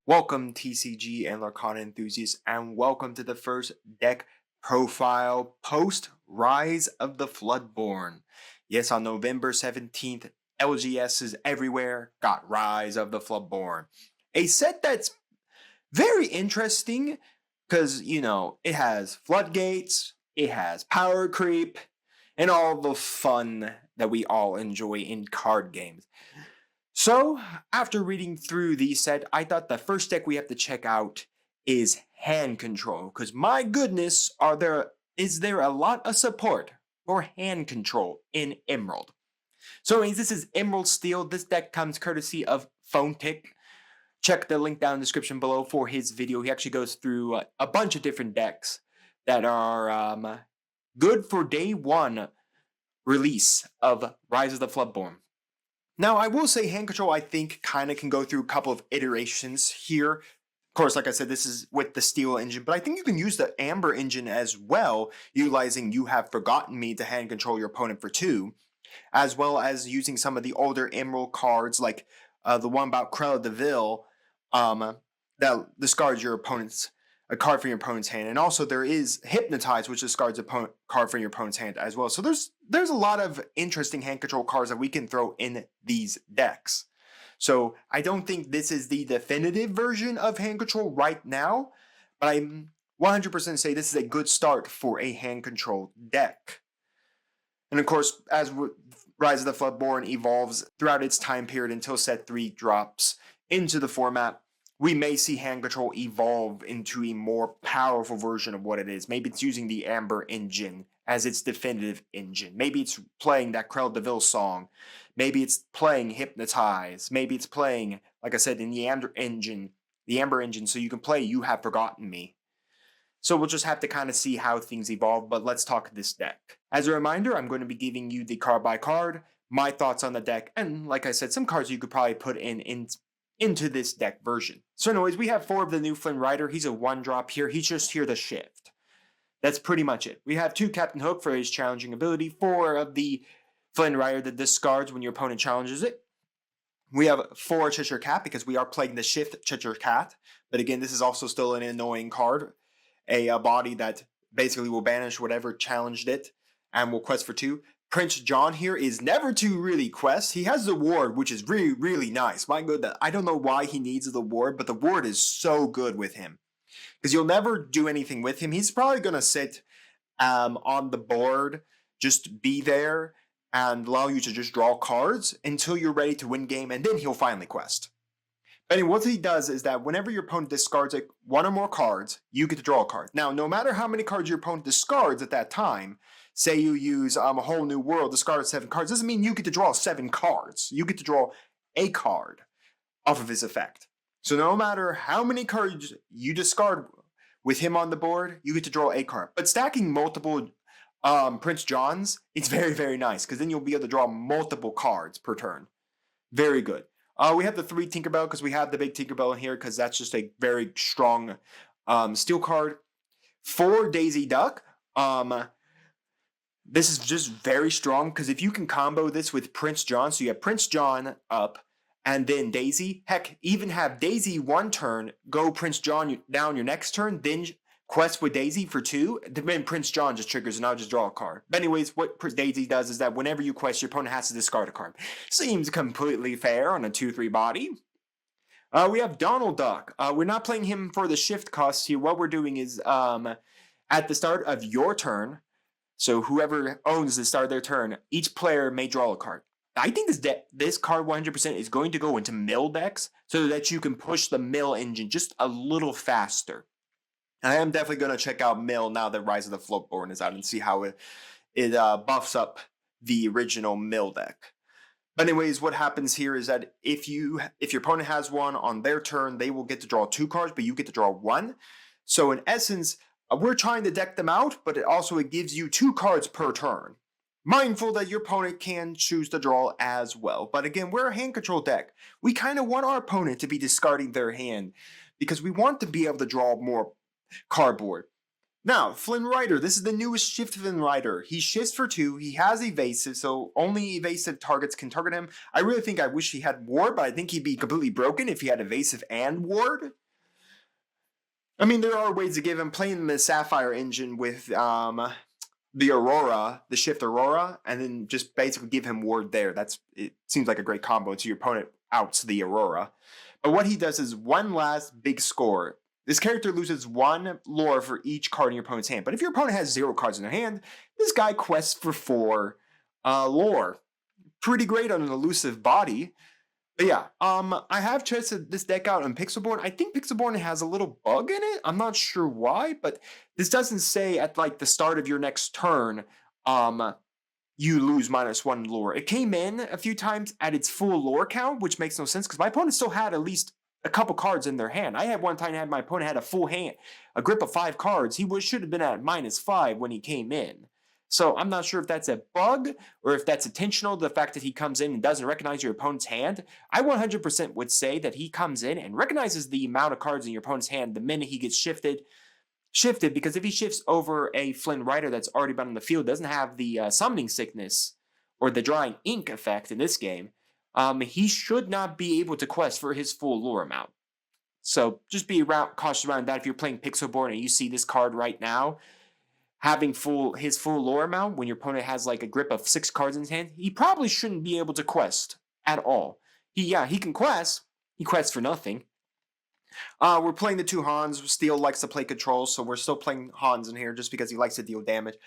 Welcome TCG and Lorcana enthusiasts, and welcome to the first deck profile post Rise of the Floodborn. Yes, on November 17th, LGSs everywhere got Rise of the Floodborn. A set that's very interesting because, it has floodgates, it has power creep, and all the fun that we all enjoy in card games. So, after reading through the set, I thought the first deck we have to check out is hand control. Because my goodness, is there a lot of support for hand control in Emerald? So anyways, this is Emerald Steel. This deck comes courtesy of PhoneTick. Check the link down in the description below for his video. He actually goes through a bunch of different decks that are good for day one release of Rise of the Floodborn. Now, I will say hand control, I think, kind of can go through a couple of iterations here. Of course, like I said, this is with the Steel engine, but I think you can use the Amber engine as well, utilizing You Have Forgotten Me to hand control your opponent for 2, as well as using some of the older Emerald cards, like the one about 𝐒𝐍𝐉𝐎𝐾, that discards a card from your opponent's hand. And also there is Hypnotize, which discards a card from your opponent's hand as well. So there's a lot of interesting hand control cards that we can throw in these decks. So I don't think this is the definitive version of hand control right now, but I'm 100% say this is a good start for a hand control deck. And of course, as Rise of the Floodborn evolves throughout its time period until set 3 drops into the format, we may see hand control evolve into a more powerful version of what it is. Maybe it's using the Amber engine as its definitive engine. Maybe it's playing that 𝐒𝐍𝐉𝐎𝐾 song. Maybe it's playing Hypnotize. Maybe it's playing, like I said, in the Amber engine, so you can play You Have Forgotten Me. So we'll just have to kind of see how things evolve, but let's talk this deck. As a reminder, I'm going to be giving you the card by card, my thoughts on the deck, and like I said, some cards you could probably put into this deck version. So anyways, we have 4 of the new Flynn Rider. He's a 1-drop here. He's just here to shift. That's pretty much it. We have 2 Captain Hook for his challenging ability, 4 of the Flynn Rider that discards when your opponent challenges it. We have 4 Cheshire Cat because we are playing the shift Cheshire Cat. But again, this is also still an annoying card. A body that basically will banish whatever challenged it and will quest for 2. Prince John here is never to really quest. He has the ward, which is really, really nice. My goodness, I don't know why he needs the ward, but the ward is so good with him. Because you'll never do anything with him. He's probably going to sit on the board, just be there, and allow you to just draw cards until you're ready to win game, and then he'll finally quest. But anyway, what he does is that whenever your opponent discards 1 or more cards, you get to draw a card. Now, no matter how many cards your opponent discards at that time, say you use a whole new world, discard 7 cards, doesn't mean you get to draw 7 cards. You get to draw a card off of his effect. So no matter how many cards you discard with him on the board, you get to draw a card. But stacking multiple Prince Johns, it's very, very nice, because then you'll be able to draw multiple cards per turn. Very good. We have the 3 Tinkerbell because we have the big Tinkerbell in here because that's just a very strong steel card. 4 Daisy Duck. This is just very strong because if you can combo this with Prince John, so you have Prince John up and then Daisy, heck, even have Daisy 1 turn, go Prince John down your next turn, then quest with Daisy for 2, then Prince John just triggers and I'll just draw a card. But anyways, what Daisy does is that whenever you quest, your opponent has to discard a card. Seems completely fair on a 2/3 body. We have Donald Duck. We're not playing him for the shift cost here. What we're doing is at the start of your turn, so whoever owns the start of their turn, each player may draw a card. I think this card 100% is going to go into mill decks so that you can push the mill engine just a little faster. And I am definitely going to check out mill now that Rise of the Floodborn is out and see how it buffs up the original mill deck. But anyways, what happens here is that if your opponent has 1 on their turn, they will get to draw 2 cards, but you get to draw 1. So in essence, we're trying to deck them out, but it gives you 2 cards per turn. Mindful that your opponent can choose to draw as well. But again, we're a hand control deck. We kind of want our opponent to be discarding their hand because we want to be able to draw more cardboard. Now, Flynn Rider, this is the newest shift Flynn Rider. He shifts for 2, he has evasive, so only evasive targets can target him. I really think I wish he had ward, but I think he'd be completely broken if he had evasive and ward. I mean, there are ways to give him playing the Sapphire engine with the Aurora, the shift Aurora, and then just basically give him ward there. It seems like a great combo until your opponent outs the Aurora. But what he does is one last big score. This character loses 1 lore for each card in your opponent's hand. But if your opponent has 0 cards in their hand, this guy quests for 4 lore. Pretty great on an elusive body. But yeah, I have tested this deck out on Pixelborn. I think Pixelborn has a little bug in it. I'm not sure why, but this doesn't say at like the start of your next turn, you lose -1 lore. It came in a few times at its full lore count, which makes no sense because my opponent still had at least a couple cards in their hand. I had one time my opponent had a full hand, a grip of 5 cards. He should have been at -5 when he came in. So I'm not sure if that's a bug or if that's intentional, the fact that he comes in and doesn't recognize your opponent's hand. I 100% would say that he comes in and recognizes the amount of cards in your opponent's hand the minute he gets shifted, because if he shifts over a Flynn Rider that's already been on the field, doesn't have the summoning sickness or the drying ink effect in this game, he should not be able to quest for his full lore amount. So just be cautious around that if you're playing Pixelborn and you see this card right now, having his full lore amount when your opponent has like a grip of 6 cards in his hand, he probably shouldn't be able to quest at all. He can quest. He quests for nothing. We're playing the 2 Hans. Steel likes to play control, so we're still playing Hans in here just because he likes to deal damage.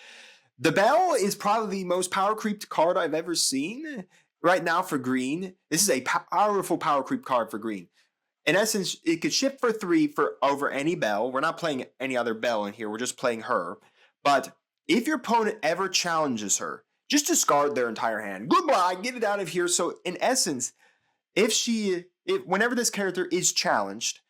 The Bell is probably the most power creeped card I've ever seen right now for green. This is a powerful power creep card for green. In essence, it could shift for 3 for over any Bell. We're not playing any other Bell in here. We're just playing her. But if your opponent ever challenges her, just discard their entire hand. Goodbye, get it out of here. So in essence, whenever this character is challenged,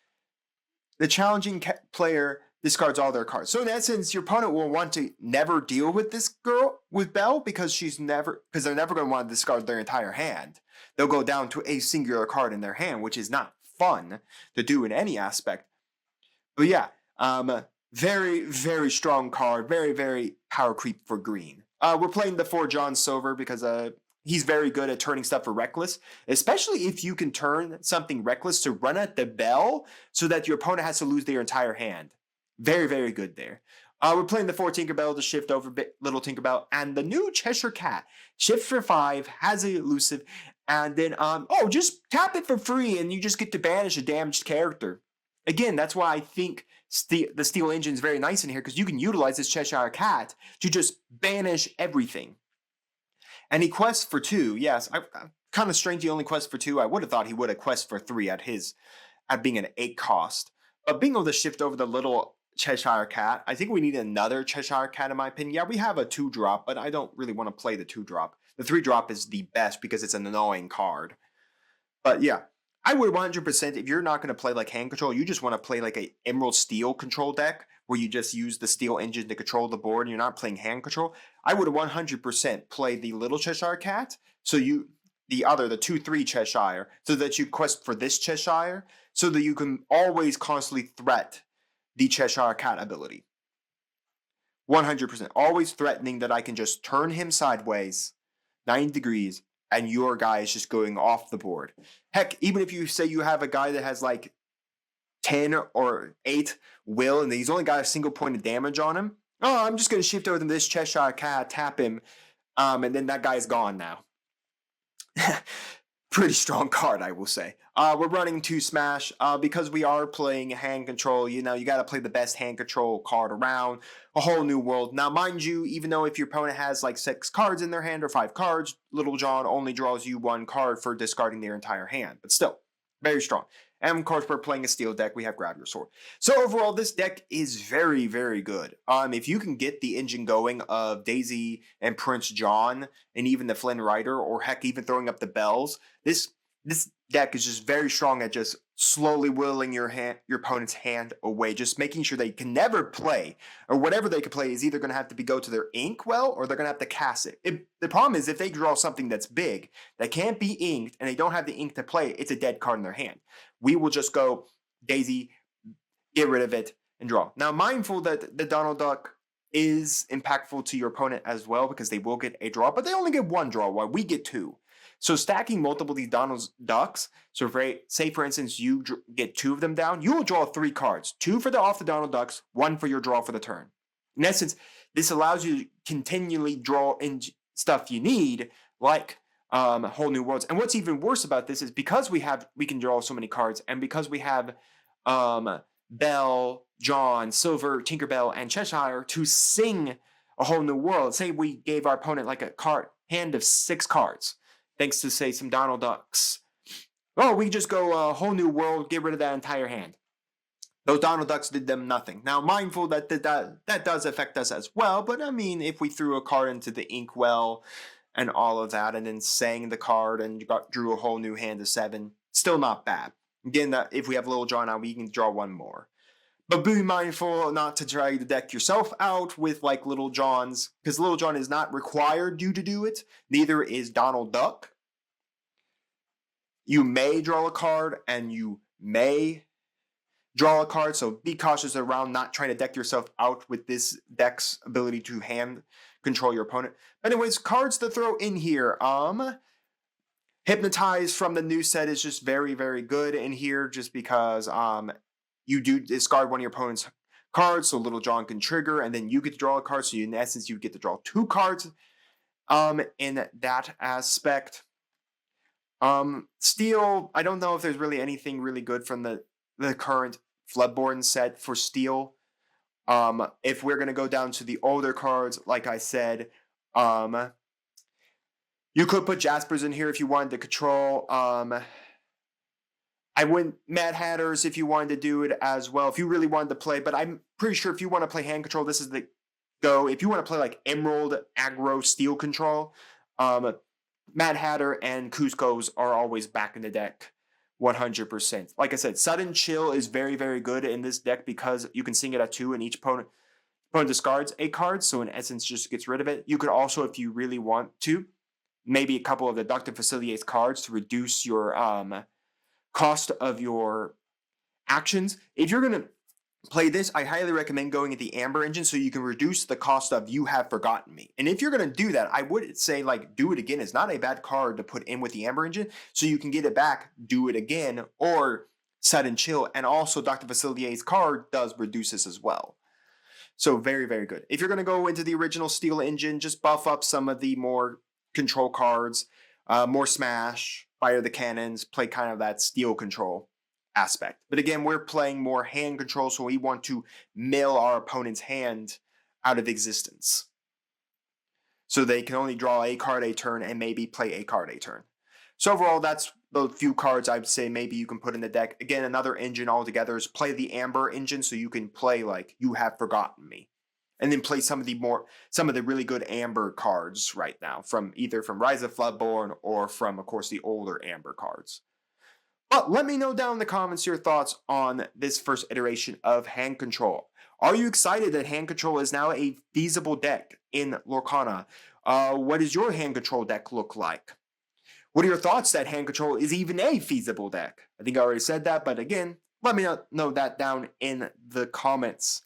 the challenging player discards all their cards. So in essence, your opponent will want to never deal with this girl, with Belle, because they're never going to want to discard their entire hand. They'll go down to a singular card in their hand, which is not fun to do in any aspect. But yeah, very, very strong card. Very, very power creep for green. We're playing the 4 John Silver because he's very good at turning stuff for reckless, especially if you can turn something reckless to run at the Bell so that your opponent has to lose their entire hand. Very, very good there. We're playing the 4 Tinkerbell to shift over little Tinkerbell, and the new Cheshire Cat. Shift for 5, has a elusive, and then just tap it for free and you just get to banish a damaged character. Again, that's why I think the Steel Engine is very nice in here, because you can utilize this Cheshire Cat to just banish everything. And he quests for 2. Yes, kind of strange he only quests for 2. I would have thought he would have quested for 3 at being an 8 cost. But being able to shift over the little Cheshire Cat, I think we need another Cheshire Cat in my opinion. Yeah, we have a 2-drop, but I don't really want to play the 2-drop. The 3-drop is the best because it's an annoying card. But yeah, I would 100%, if you're not going to play like hand control, you just want to play like a Emerald Steel control deck where you just use the Steel Engine to control the board and you're not playing hand control, I would 100% play the little Cheshire Cat, so the 2-3 Cheshire, so that you quest for this Cheshire, so that you can always constantly threat the Cheshire Cat ability. 100%. Always threatening that I can just turn him sideways, 90 degrees, and your guy is just going off the board. Heck, even if you say you have a guy that has like 10 or 8 will, and he's only got a single point of damage on him, I'm just going to shift over to this Cheshire Cat, tap him, and then that guy's gone now. Pretty strong card, I will say. We're running 2 Smash because we are playing hand control. You got to play the best hand control card around. A whole new world. Now, mind you, even though if your opponent has like 6 cards in their hand or 5 cards, Little John only draws you 1 card for discarding their entire hand. But still, very strong. And of course, we're playing a steel deck. We have Grab Your Sword. So overall, this deck is very, very good. If you can get the engine going of Daisy and Prince John, and even the Flynn Rider, or heck, even throwing up the bells, this deck is just very strong at just slowly whittling your opponent's hand away, just making sure they can never play, or whatever they could play is either going to have to go to their ink well, or they're going to have to cast it. The problem is if they draw something that's big, that can't be inked, and they don't have the ink to play, it's a dead card in their hand. We will just go, Daisy, get rid of it, and draw. Now, mindful that the Donald Duck is impactful to your opponent as well because they will get a draw, but they only get one draw while we get two. So stacking multiple of these Donald Ducks, so say for instance you get two of them down, you will draw 3 cards. 2 for the off the Donald Ducks, 1 for your draw for the turn. In essence, this allows you to continually draw in stuff you need, like whole new worlds. And what's even worse about this is because we can draw so many cards, and because we have Belle, John, Silver, Tinkerbell, and Cheshire to sing a whole new world. Say we gave our opponent like a hand of 6 cards, thanks to say some Donald Ducks. Oh, we just go a whole new world, get rid of that entire hand. Those Donald Ducks did them nothing. Now, mindful that that does affect us as well, but I mean, if we threw a card into the inkwell and all of that, and then sang the card and drew a whole new hand of 7, still not bad. Again, if we have Little John now, we can draw 1 more. But be mindful not to try to deck yourself out with like Little Johns, because Little John is not required you to do it. Neither is Donald Duck. You may draw a card and you may draw a card, so be cautious around not trying to deck yourself out with this deck's ability to hand control your opponent. Anyways, cards to throw in here. Hypnotize from the new set is just very, very good in here, just because you do discard one of your opponent's cards, so Little John can trigger, and then you get to draw a card, so in essence you get to draw 2 cards in that aspect. Steel, I don't know if there's really anything really good from the current Floodborn set for Steel. If we're going to go down to the older cards, like I said, you could put Jaspers in here if you wanted to control. I wouldn't Mad Hatters if you wanted to do it as well, if you really wanted to play, but I'm pretty sure if you want to play hand control, this is the go. If you want to play like Emerald, Aggro, Steel control, Mad Hatter and Cusco's are always back in the deck, 100%. Like I said, Sudden Chill is very, very good in this deck because you can sing it at 2 and each opponent discards a card, so in essence just gets rid of it. You could also, if you really want to, maybe a couple of the Dr. Facilier's cards to reduce your cost of your actions. If you're going to play this, I highly recommend going at the Amber engine so you can reduce the cost of You Have Forgotten Me. And if you're going to do that, I would say like Do It Again is not a bad card to put in with the Amber engine, so you can get it back, Do It Again, or Sudden Chill. And also Dr. Facilier's card does reduce this as well. So very, very good. If you're going to go into the original Steel engine, just buff up some of the more control cards, more Smash, Fire the Cannons, play kind of that Steel control aspect. But again, we're playing more hand control, so we want to mill our opponent's hand out of existence. So they can only draw a card a turn and maybe play a card a turn. So overall, that's the few cards I'd say maybe you can put in the deck. Again, another engine altogether is play the Amber engine, so you can play like You Have Forgotten Me. And then play some of the really good Amber cards right now, from either from Rise of Floodborn or from, of course, the older Amber cards. But let me know down in the comments your thoughts on this first iteration of hand control. Are you excited that hand control is now a feasible deck in Lorcana? What does your hand control deck look like? What are your thoughts that hand control is even a feasible deck? I think I already said that, but again, let me know that down in the comments.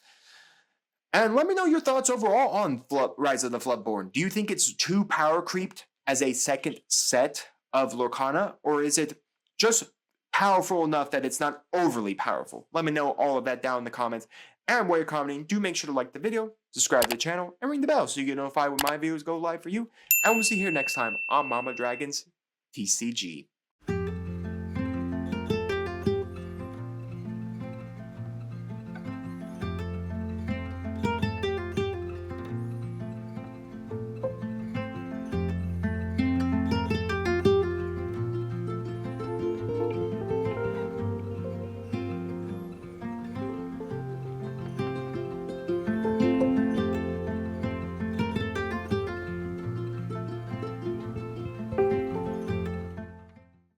And let me know your thoughts overall on Rise of the Floodborn. Do you think it's too power creeped as a second set of Lorcana, or is it just powerful enough that it's not overly powerful? Let me know all of that down in the comments. And while you're commenting, do make sure to like the video, subscribe to the channel, and ring the bell so you get notified when my videos go live for you. And we'll see you here next time on Mama Dragon's TCG.